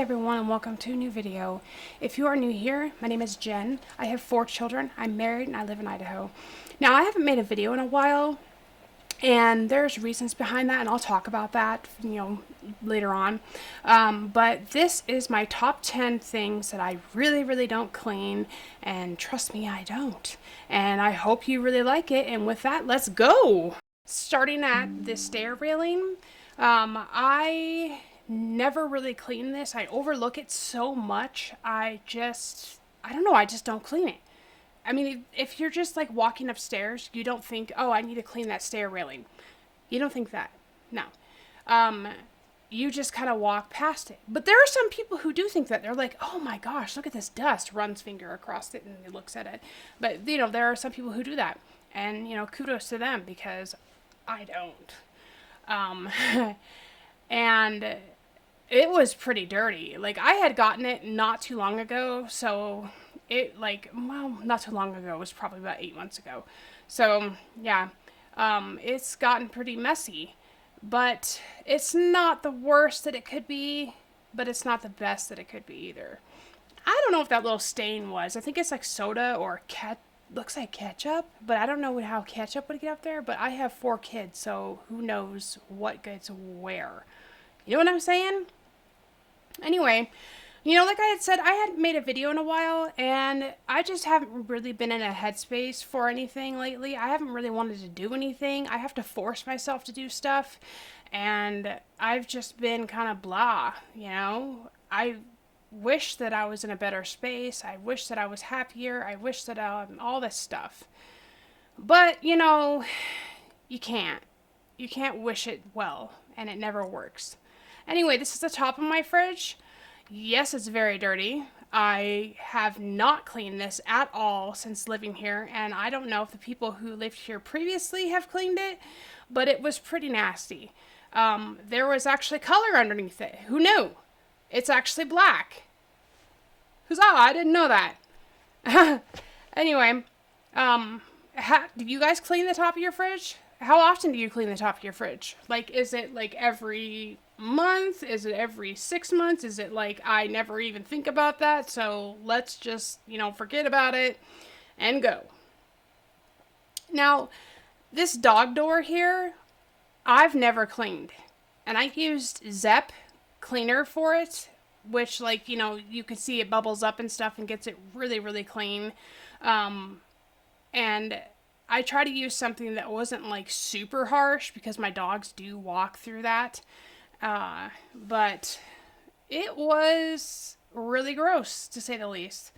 everyone, and welcome to a new video. If you are new here, my name is Jen. I have 4 children. I'm married and I live in Idaho. Now, I haven't made a video in a while, and there's reasons behind that, and I'll talk about that, later on. But this is my top 10 things that I really don't clean, and trust me, I don't. And I hope you really like it, and with that, let's go! Starting at the stair railing, I never really clean this. I overlook it so much. I don't know, I just don't clean it. I mean, if you're just like walking upstairs, you don't think, oh, I need to clean that stair railing. You don't think that. No. You just kind of walk past it. But there are some people who do think that. They're like, oh my gosh, look at this dust. Runs finger across it and he looks at it. But, there are some people who do that. And, kudos to them because I don't. And it was pretty dirty. Like, I had gotten it not too long ago, so not too long ago. It was probably about 8 months ago. So, yeah, it's gotten pretty messy. But it's not the worst that it could be, but it's not the best that it could be either. I don't know if that little stain was. I think it's like soda or looks like ketchup, but I don't know how ketchup would get up there, but I have 4 kids, so who knows what gets where. You know what I'm saying? Anyway, like I had said, I hadn't made a video in a while, and I just haven't really been in a headspace for anything lately. I haven't really wanted to do anything. I have to force myself to do stuff, and I've just been kind of blah, I wish that I was in a better space. I wish that I was happier. I wish that all this stuff. But, you can't. You can't wish it well, and it never works. Anyway, this is the top of my fridge. Yes, it's very dirty. I have not cleaned this at all since living here, and I don't know if the people who lived here previously have cleaned it, but it was pretty nasty. There was actually color underneath it. Who knew? It's actually black. Huzzah, I didn't know that. Anyway, do you guys clean the top of your fridge? How often do you clean the top of your fridge? Like, is it like every month? Is it every 6 months? Is it like, I never even think about that, so let's just, forget about it and go. Now, this dog door here, I've never cleaned. And I used Zep cleaner for it, which, you can see it bubbles up and stuff and gets it really clean. And I try to use something that wasn't super harsh because my dogs do walk through that. But it was really gross, to say the least.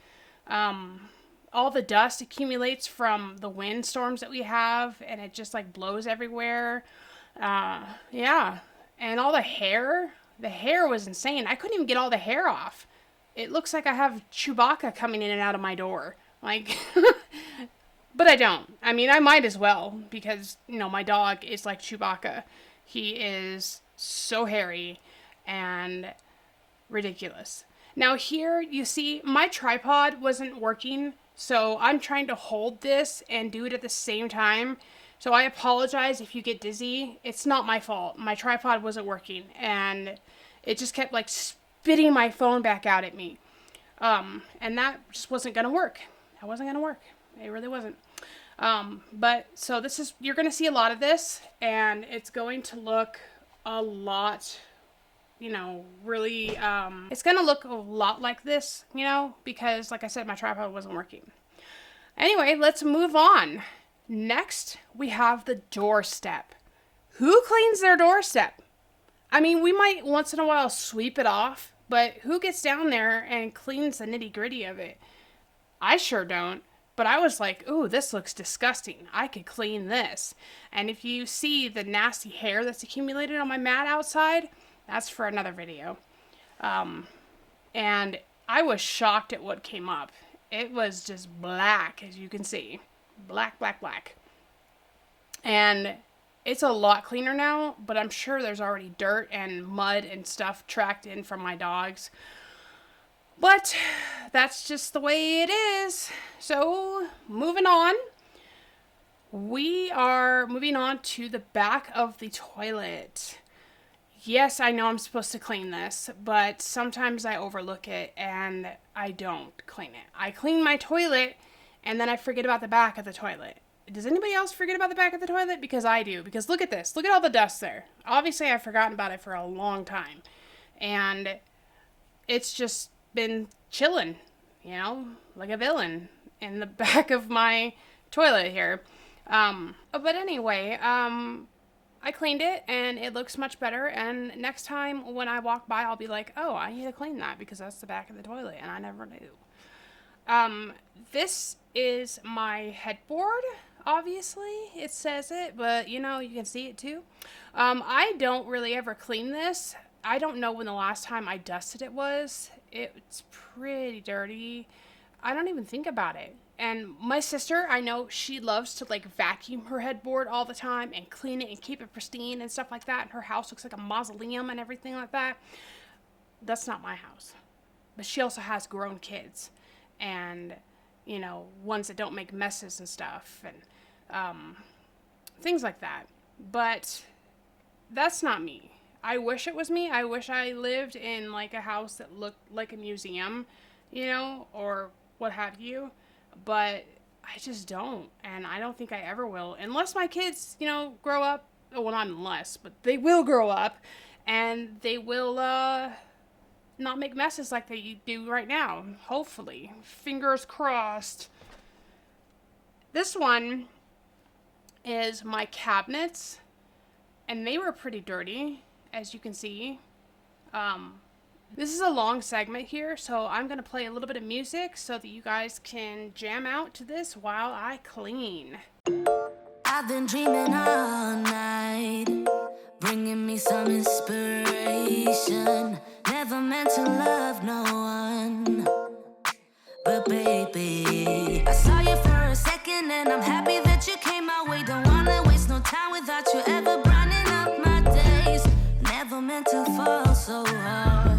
All the dust accumulates from the windstorms that we have, and it just blows everywhere. Yeah. And all the hair was insane. I couldn't even get all the hair off. It looks like I have Chewbacca coming in and out of my door. But I don't. I mean, I might as well, because, my dog is like Chewbacca. He is so hairy and ridiculous. Now here, you see, my tripod wasn't working, so I'm trying to hold this and do it at the same time. So I apologize if you get dizzy. It's not my fault. My tripod wasn't working, and it just kept spitting my phone back out at me. And that just wasn't going to work. That wasn't going to work. It really wasn't. But so you're going to see a lot of this, and it's going to look a lot, really, it's going to look a lot like this, because like I said, my tripod wasn't working. Anyway, let's move on. Next, we have the doorstep. Who cleans their doorstep? I mean, we might once in a while sweep it off, but who gets down there and cleans the nitty gritty of it? I sure don't. But I was like, ooh, this looks disgusting. I could clean this. And if you see the nasty hair that's accumulated on my mat outside, that's for another video. And I was shocked at what came up. It was just black, as you can see. Black. And it's a lot cleaner now, but I'm sure there's already dirt and mud and stuff tracked in from my dogs. But that's just the way it is. So, moving on. We are moving on to the back of the toilet. yes, I know I'm supposed to clean this, but sometimes I overlook it and I don't clean it. I clean my toilet and then I forget about the back of the toilet. Does anybody else forget about the back of the toilet? Because I do. Because look at this. Look at all the dust there. Obviously, I've forgotten about it for a long time. And it's just been chilling, like a villain in the back of my toilet here. But anyway, I cleaned it and it looks much better. And next time when I walk by, I'll be like, oh, I need to clean that because that's the back of the toilet. And I never knew. This is my headboard. Obviously, it says it, but you can see it too. I don't really ever clean this. I don't know when the last time I dusted it was. It's pretty dirty. I don't even think about it. And my sister, I know she loves to vacuum her headboard all the time and clean it and keep it pristine and stuff like that. And her house looks like a mausoleum and everything like that. That's not my house. But she also has grown kids and, ones that don't make messes and stuff and things like that. But that's not me. I wish it was me. I wish I lived in a house that looked like a museum, or what have you. But I just don't. And I don't think I ever will. Unless my kids, grow up. Well, not unless, but they will grow up. And they will not make messes like they do right now. Hopefully. Fingers crossed. This one is my cabinets. And they were pretty dirty, as you can see. This is a long segment here, so I'm going to play a little bit of music so that you guys can jam out to this while I clean. I've been dreaming all night, bringing me some inspiration. Never meant to love no one, but baby, I saw you for a second and I'm happy that you came my way. Don't wanna waste no time without you ever brightening up my days. Never meant to fall so hard.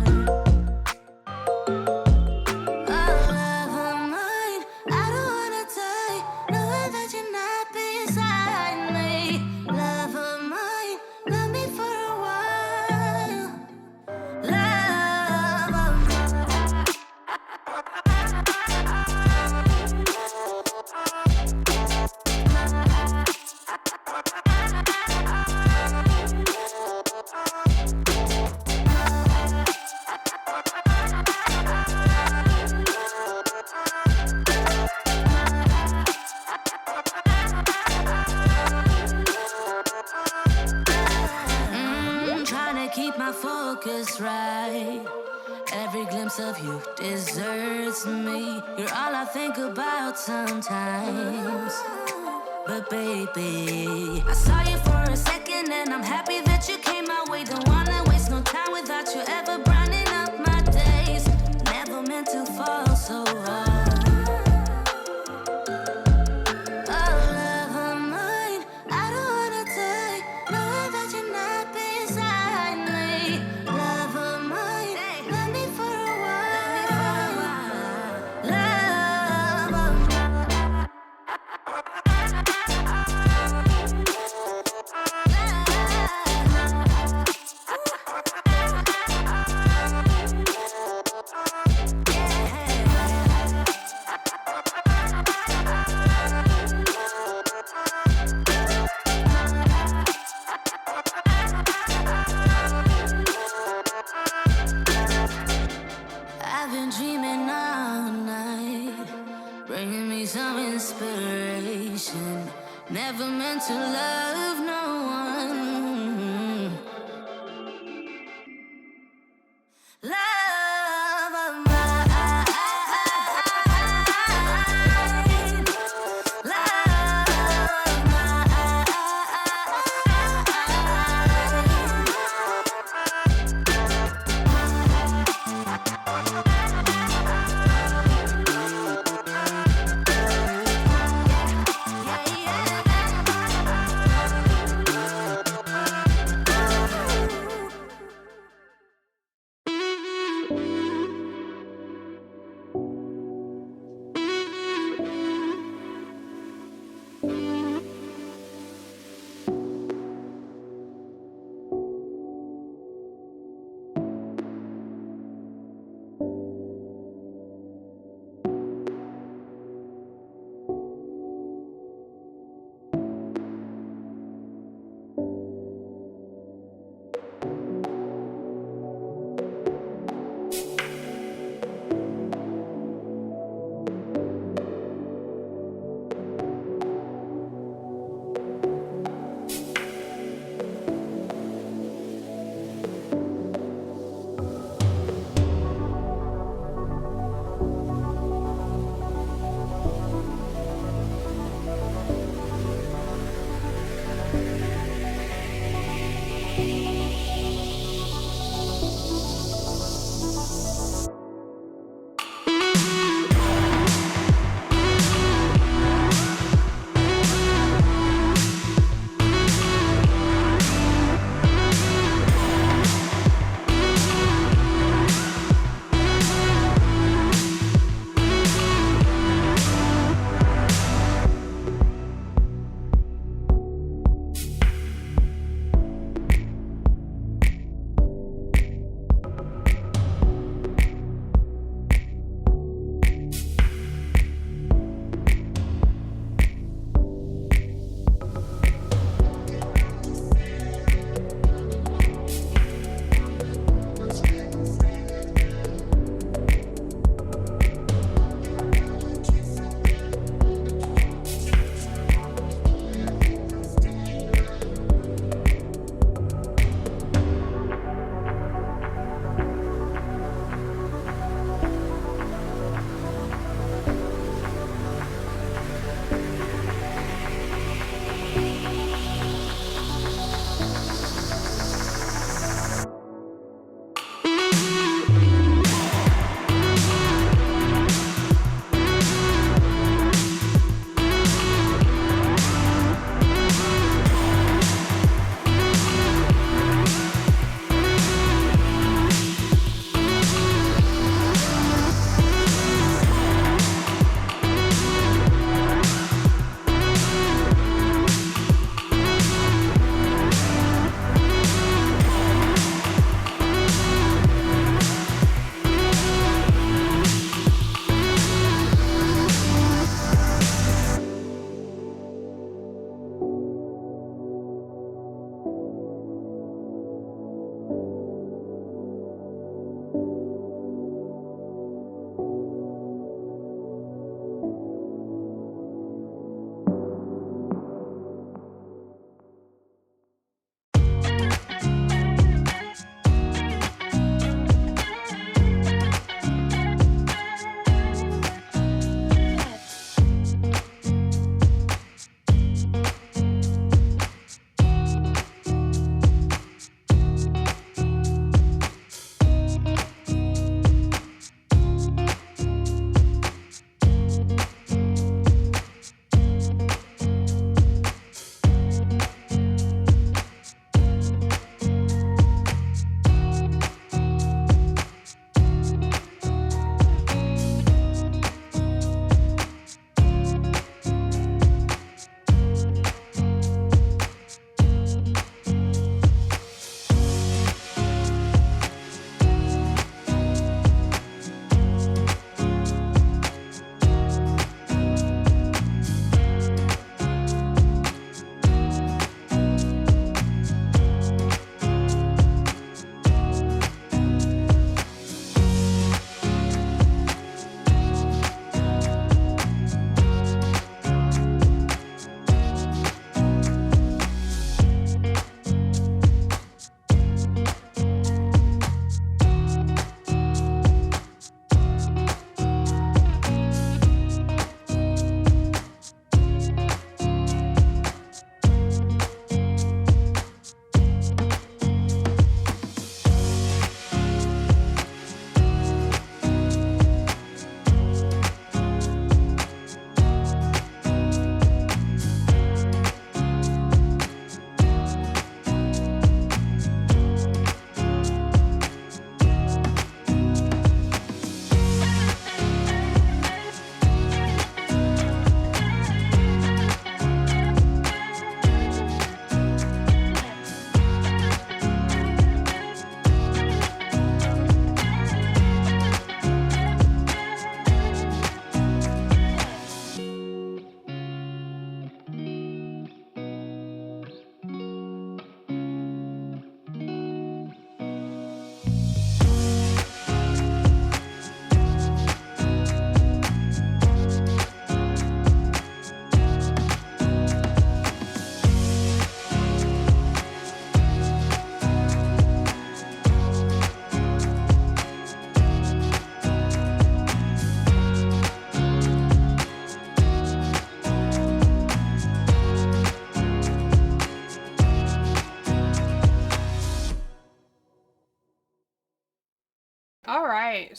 Right, every glimpse of you deserts me. You're all I think about sometimes. But baby, I saw you for a second and I'm happy that you came my way. Don't wanna waste no time without you ever brightening up my days. Never meant to fall so hard. Never meant to love no one. Love of mine. Love of mine.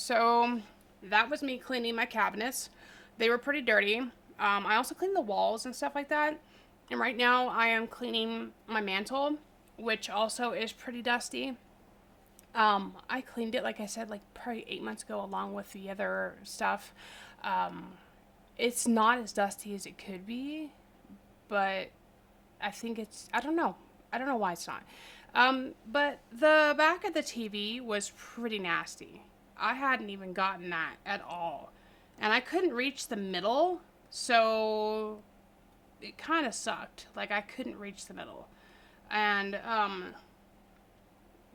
So that was me cleaning my cabinets. They were pretty dirty. I also cleaned the walls and stuff like that. And right now I am cleaning my mantle, which also is pretty dusty. I cleaned it, like I said, like probably 8 months ago, along with the other stuff. It's not as dusty as it could be, but I think I don't know. I don't know why it's not. But the back of the TV was pretty nasty. I hadn't even gotten that at all. And I couldn't reach the middle, so it kind of sucked. Like, I couldn't reach the middle. And,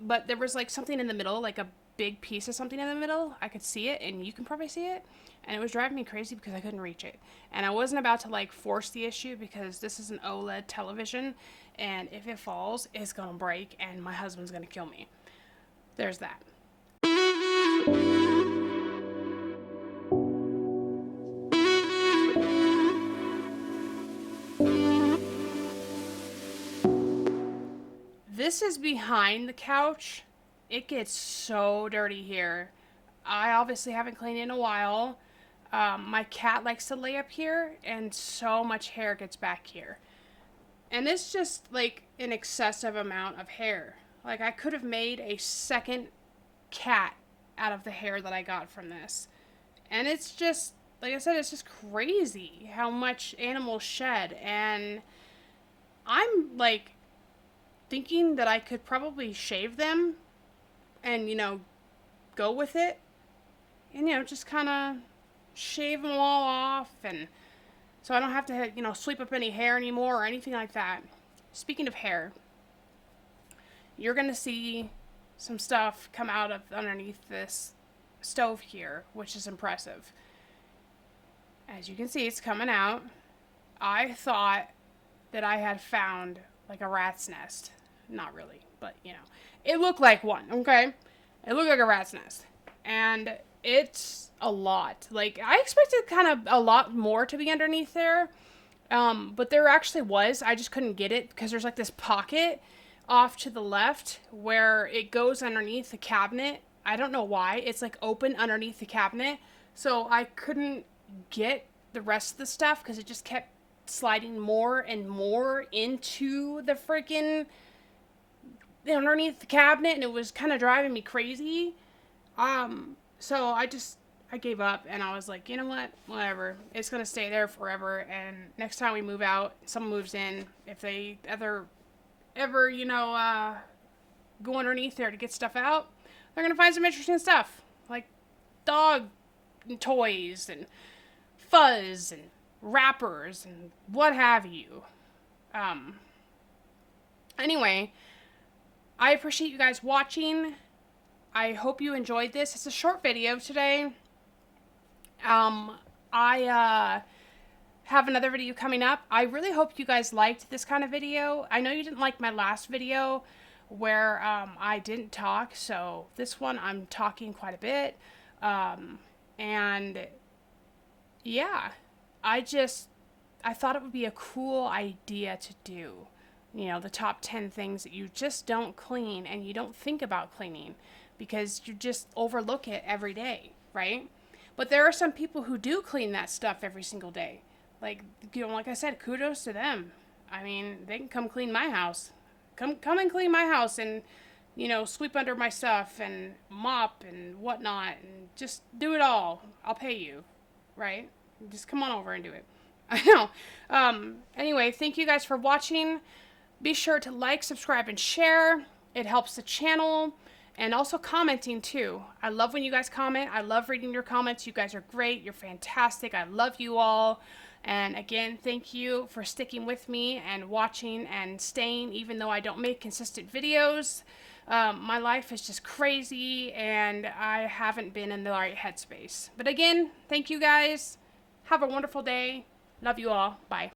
but there was like something in the middle, like a big piece of something in the middle. I could see it, and you can probably see it. And it was driving me crazy because I couldn't reach it. And I wasn't about to like force the issue because this is an OLED television. And if it falls, it's going to break and my husband's going to kill me. There's that. This is behind the couch. It gets so dirty here. I obviously haven't cleaned it in a while. My cat likes to lay up here, and so much hair gets back here. And it's just like an excessive amount of hair. Like, I could have made a second cat out of the hair that I got from this. And it's just, like I said, it's just crazy how much animals shed. And I'm like thinking that I could probably shave them and, go with it. And, just kind of shave them all off, and so I don't have to, sweep up any hair anymore or anything like that. Speaking of hair, you're going to see some stuff come out of underneath this stove here, which is impressive. As you can see, it's coming out. I thought that I had found like a rat's nest. Not really, but it looked like one, okay? It looked like a rat's nest. And it's a lot. Like, I expected kind of a lot more to be underneath there. But there actually was. I just couldn't get it because there's like this pocket off to the left where it goes underneath the cabinet. I don't know why. It's like open underneath the cabinet. So I couldn't get the rest of the stuff because it just kept sliding more and more into the freaking underneath the cabinet, and it was kind of driving me crazy. So I gave up, and I was like, you know what, whatever, it's gonna stay there forever. And next time we move out, someone moves in, if they ever go underneath there to get stuff out, they're gonna find some interesting stuff, like dog toys and fuzz and wrappers and what have you. Anyway, I appreciate you guys watching. I hope you enjoyed this. It's a short video today. I have another video coming up. I really hope you guys liked this kind of video. I know you didn't like my last video where I didn't talk, so this one I'm talking quite a bit. And yeah, I thought it would be a cool idea to do. The top 10 things that you just don't clean and you don't think about cleaning because you just overlook it every day, right? But there are some people who do clean that stuff every single day. Like, like I said, kudos to them. I mean, they can come clean my house. Come and clean my house and, sweep under my stuff and mop and whatnot and just do it all. I'll pay you, right? Just come on over and do it. I know. Anyway, thank you guys for watching. Be sure to like, subscribe, and share. It helps the channel. And also commenting too. I love when you guys comment. I love reading your comments. You guys are great. You're fantastic. I love you all. And again, thank you for sticking with me and watching and staying even though I don't make consistent videos. My life is just crazy and I haven't been in the right headspace. But again, thank you guys. Have a wonderful day. Love you all. Bye.